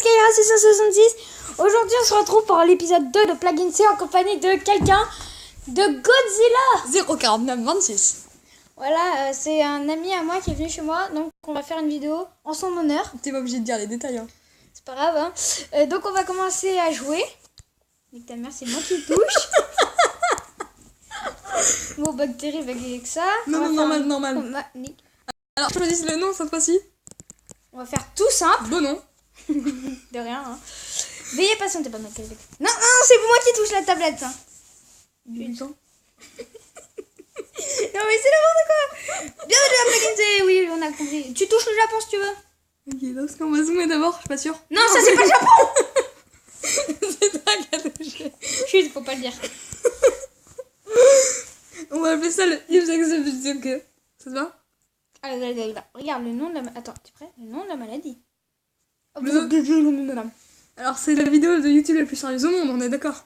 Skyra 666. Aujourd'hui on se retrouve pour l'épisode 2 de Plugin C en compagnie de quelqu'un de Godzilla 04926. Voilà, c'est un ami à moi qui est venu chez moi, donc on va faire une vidéo en son honneur. T'es pas obligé de dire les détails hein. C'est pas grave hein. Donc on va commencer à jouer. Mais ta mère c'est moi qui touche. Bon bactérie avec ça. Non, normal. Alors choisis le nom cette fois-ci. On va faire tout simple. Bon nom. De rien hein. Veuillez patienter pendant quelques... Non, c'est moi qui touche la tablette hein. Putain. Non mais c'est n'importe quoi. Bienvenue à Plugin C. Oui, on a compris. Tu touches le Japon si tu veux. Ok, parce qu'on va zoomer d'abord, je suis pas sûre. Non, ça c'est pas le Japon. C'est toi qui as touché. Chut, faut pas le dire. On va appeler ça le Ipsexobuzuk. Ça te va? Ah, là. Regarde le nom de la... Attends, t'es prêt? Le nom de la maladie. Oh, Alors c'est la vidéo de YouTube la plus sérieuse au monde, on est d'accord?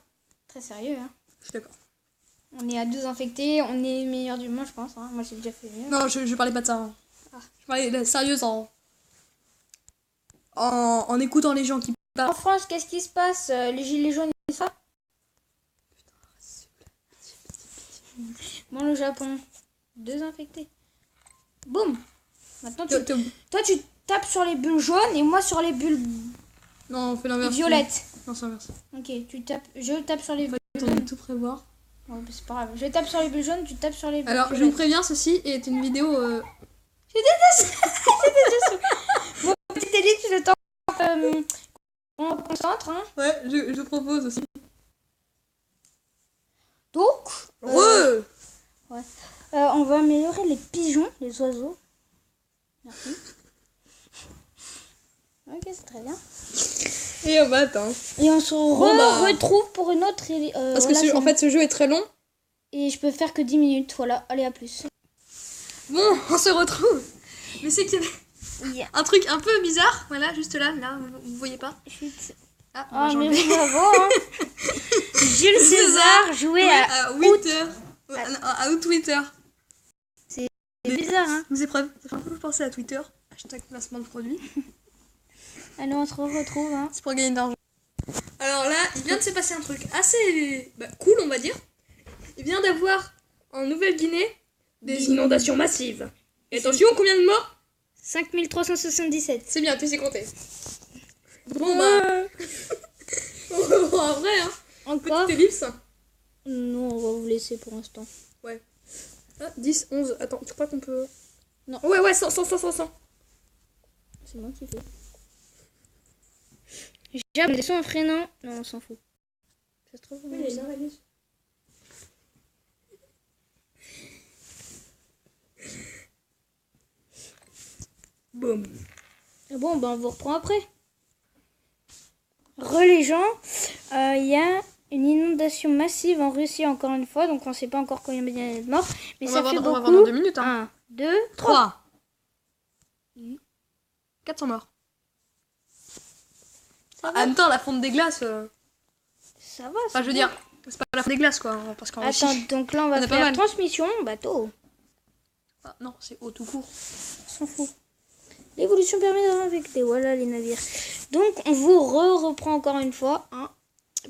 très sérieux hein. Je suis d'accord. On est à 12 infectés, on est les meilleurs du monde je pense hein. Moi j'ai déjà fait mieux. Non, je parlais pas de ça. Hein. Ah. Je parlais de la sérieuse en écoutant les gens qui En parlent. France, qu'est-ce qui se passe? Les gilets jaunes et ça? Bon, le Japon, 2 infectés. Boum. Maintenant, toi, tu tapes sur les bulles jaunes et moi sur les bulles Non, on fait l'inverse. violettes. Non, c'est l'inverse. Ok, je tape sur les bulles On jaunes. va tout prévoir. Bon, c'est pas grave. Je tape sur les bulles jaunes, tu tapes sur les bulles Alors, je vous violettes. préviens, ceci est une vidéo... Je déteste. Bon, petite élite, le temps on concentre. Hein. Ouais, je propose aussi. Donc, on va améliorer les pigeons, les oiseaux. Merci. Ok, c'est très bien. Et on va attendre. Et on se retrouve pour une autre... Parce que en fait, ce jeu est très long. Et je peux faire que 10 minutes, voilà. Allez, à plus. Bon, on se retrouve. Mais c'est qu'il y avait un truc un peu bizarre. Voilà, juste là, vous voyez pas. Ah, on va Ah, changer. mais bravo, hein. Jules César jouait à Twitter. À Twitter. C'est bizarre, hein. Vous épreuves. Ça fait un peu penser à Twitter. Hashtag placement de produit. Allez, on se retrouve, hein. C'est pour gagner de l'argent. Alors là, il vient de se passer un truc assez cool, on va dire. Il vient d'avoir en Nouvelle-Guinée des inondations massives. Et attention, combien de morts? 5377. C'est bien, tu sais compter. Bon bah... en vrai, hein. Encore? Petite ellipse. Non, on va vous laisser pour l'instant. Ouais. Ah, 10, 11. Attends, tu crois qu'on peut... Non. Ouais, 100. C'est moi qui fais. J'ai des sons un freinant. Non, on s'en fout. Ça se trouve, on va bizarre. Boum. Bon, ben on vous reprend après. Les gens, il y a une inondation massive en Russie encore une fois, donc on sait pas encore combien il y a de morts, mais ça fait On va voir beaucoup. dans 2 minutes. Hein. 1, 2, 3. 400 morts. Ça En va, même temps, la fonte des glaces... ça va. Enfin, je veux dire, c'est pas la fonte des glaces, quoi. Parce qu'en Attends, Russie... donc là on va on a pas faire mal. transmission, bateau. Ah, non, c'est eau tout court. On s'en fout. L'évolution permet d'infecter, voilà les navires. Donc on vous reprend encore une fois hein,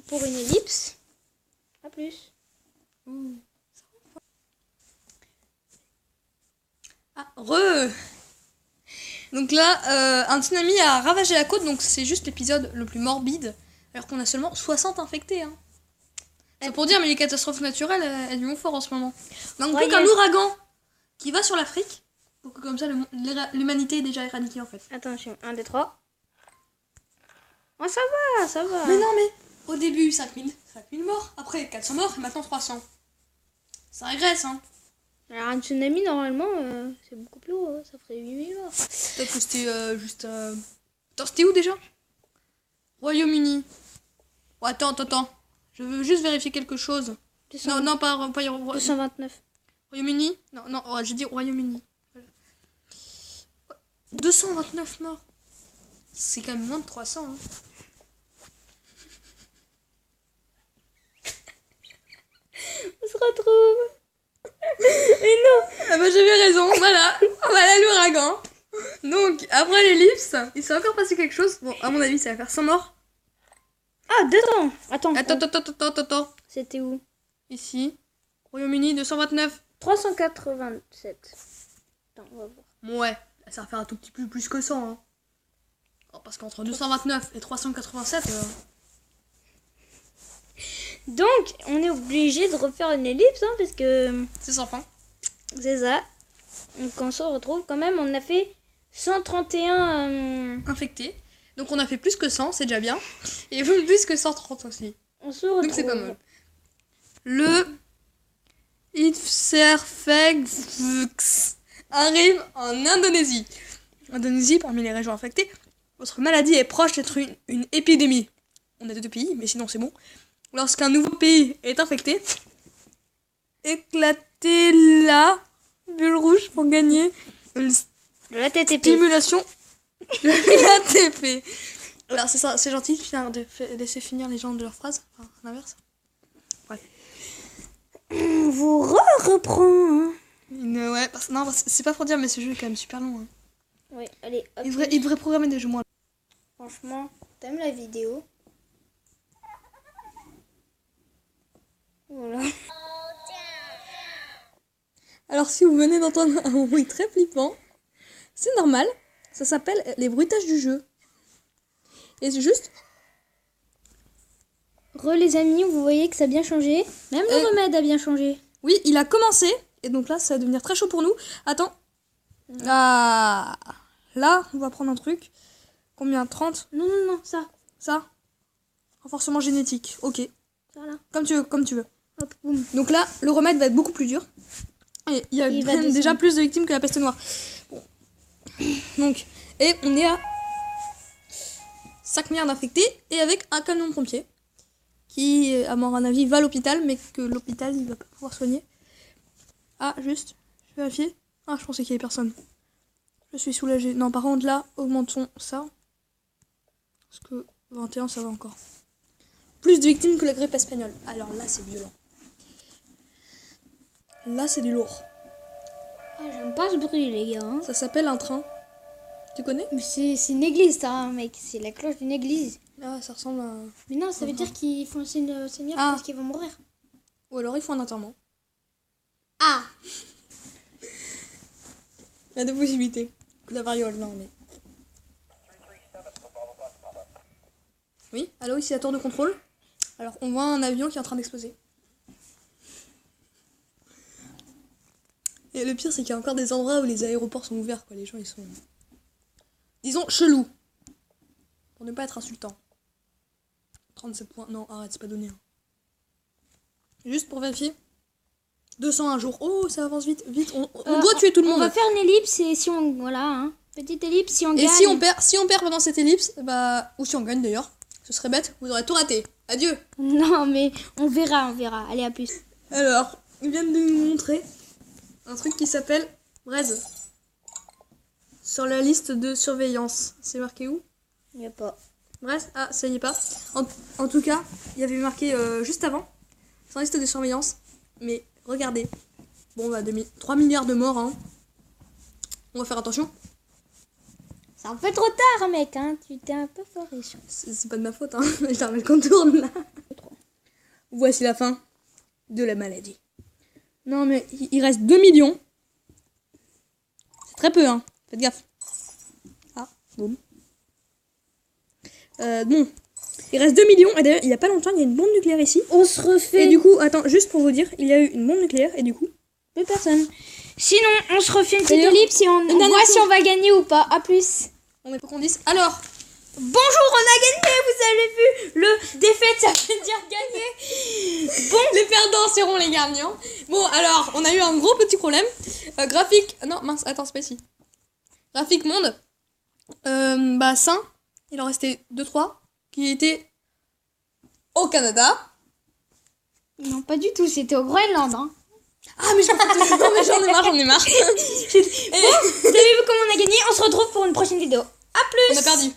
pour une ellipse. A plus. Ah, Donc là, un tsunami a ravagé la côte, donc c'est juste l'épisode le plus morbide, alors qu'on a seulement 60 infectés. Hein. C'est pour dire, mais les catastrophes naturelles, elles lui vont fort en ce moment. Donc plus qu'un ouragan qui va sur l'Afrique, pour que comme ça l'humanité est déjà éradiquée en fait. Attention, 1, 2, 3. Oh ça va. Mais non, mais au début 5000 morts, après 400 morts et maintenant 300. Ça régresse, hein. Alors un tsunami normalement c'est beaucoup plus haut, hein. Ça ferait 8000 morts. Peut-être que c'était juste... Attends, c'était où déjà? Royaume-Uni. Oh, attends. Je veux juste vérifier quelque chose. 200... Non, pas 229. Royaume-Uni. Non, j'ai dit Royaume-Uni. 229 morts. C'est quand même moins de 300. Hein. On se retrouve. Mais non. Ah bah j'avais raison, voilà l'ouragan. Donc, après l'ellipse, il s'est encore passé quelque chose. Bon, à mon avis, ça va faire 100 morts. Ah, dedans. Attends. Attends. C'était où? Ici. Royaume-Uni, 229. 387. Attends, on va voir. Ouais, ça va faire un tout petit peu plus que 100. Hein. Oh, parce qu'entre 229 et 387... Donc, on est obligé de refaire une ellipse, hein, parce que... C'est sans fin. C'est ça. Donc, on se retrouve quand même, on a fait 131... Infectés. Donc, on a fait plus que 100, c'est déjà bien. Et plus que 130 aussi. On se retrouve. Donc, c'est pas mal. Le... Ipserfex arrive en Indonésie. Indonésie, parmi les régions infectées, votre maladie est proche d'être une épidémie. On a 2 pays, mais sinon c'est bon. Lorsqu'un nouveau pays est infecté, éclatez la bulle rouge pour gagner La TTP. stimulation de l'ATP. Alors c'est ça, c'est gentil de laisser finir les gens de leur phrase. Enfin, l'inverse. Bref. On vous reprend. Hein. Ouais, non, c'est pas pour dire, mais ce jeu est quand même super long. Hein. Ouais, allez. Hop. Il devrait programmer des jeux moins. Franchement, t'aimes la vidéo? Voilà. Alors si vous venez d'entendre un bruit très flippant, c'est normal. Ça s'appelle les bruitages du jeu. Et c'est juste... Les amis, vous voyez que ça a bien changé. Même le remède a bien changé. Oui, il a commencé. Et donc là, ça va devenir très chaud pour nous. Attends. Ah, là, on va prendre un truc. Combien? 30? Non, ça. Ça? Renforcement génétique. Ok. Ça là. Comme tu veux. Hop, boum. Donc là, le remède va être beaucoup plus dur. Et il y a même déjà plus de victimes que la peste noire. Bon. Donc, et on est à 5 milliards d'infectés. Et avec un camion de pompiers. Qui, à mon avis, va à l'hôpital. Mais que l'hôpital, il va pas pouvoir soigner. Ah, juste. Je vais vérifier. Ah, je pensais qu'il y avait personne. Je suis soulagée. Non, par contre, là, augmentons ça. Parce que 21, ça va encore. Plus de victimes que la grippe espagnole. Alors là, c'est violent. Là, c'est du lourd. Ah, j'aime pas ce bruit, les gars. Hein. Ça s'appelle un train. Tu connais? Mais c'est une église, ça, hein, mec. C'est la cloche d'une église. Ah, ça ressemble à... Mais non, ça veut dire qu'ils font un signe Seigneur Ah. parce qu'ils vont mourir. Ou alors, ils font un enterrement. Ah. Il y a deux possibilités. La variole, non, mais... Oui, allô, ici la tour de contrôle. Alors, on voit un avion qui est en train d'exploser. Et le pire, c'est qu'il y a encore des endroits où les aéroports sont ouverts, quoi. Les gens, ils sont... disons, chelous. Pour ne pas être insultant. 37 points. Non, arrête, c'est pas donné. Hein. Juste pour vérifier. 201 jours. Oh, ça avance vite. Vite, on doit tuer tout le monde. On va faire une ellipse et si on... Voilà, hein. Petite ellipse, si on gagne... Et si on perd pendant cette ellipse, bah... Ou si on gagne, d'ailleurs. Ce serait bête, vous aurez tout raté. Adieu. Non, mais on verra. Allez, à plus. Alors, ils viennent de nous montrer un truc qui s'appelle Braise. Sur la liste de surveillance. C'est marqué où? Il n'y a pas. Braise? Ah, ça y est pas. En tout cas, il y avait marqué juste avant. Sur la liste de surveillance. Mais regardez. Bon, bah, 3 milliards de morts, hein. On va faire attention. C'est un peu trop tard, mec, hein. Tu t'es un peu foré. C'est pas de ma faute, hein. Je la remets le contourne, là. Voici la fin de la maladie. Non, mais il reste 2 millions. C'est très peu, hein. Faites gaffe. Ah, boum. Bon. Il reste 2 millions. Et d'ailleurs, il y a pas longtemps, il y a une bombe nucléaire ici. On se refait... Et du coup, attends, juste pour vous dire, il y a eu une bombe nucléaire et du coup, plus personne. Sinon, on se refait une petite ellipse et on voit si on va gagner ou pas. À plus. On est pas qu'on dise. Alors, bonjour, on a gagné, vous avez vu. Le défaite, ça veut dire gagner. Bon, les perdants seront les gagnants. Bon, alors, on a eu un gros petit problème. Graphique... Non, mince, attends, c'est pas ici. Graphique monde. Bah, Saint. Il en restait 2-3. Qui étaient au Canada. Non, pas du tout, c'était au Groenland, hein. Ah, mais j'en ai marre. Bon, vous avez vu comment on a gagné. On se retrouve pour une prochaine vidéo. À plus. On a perdu.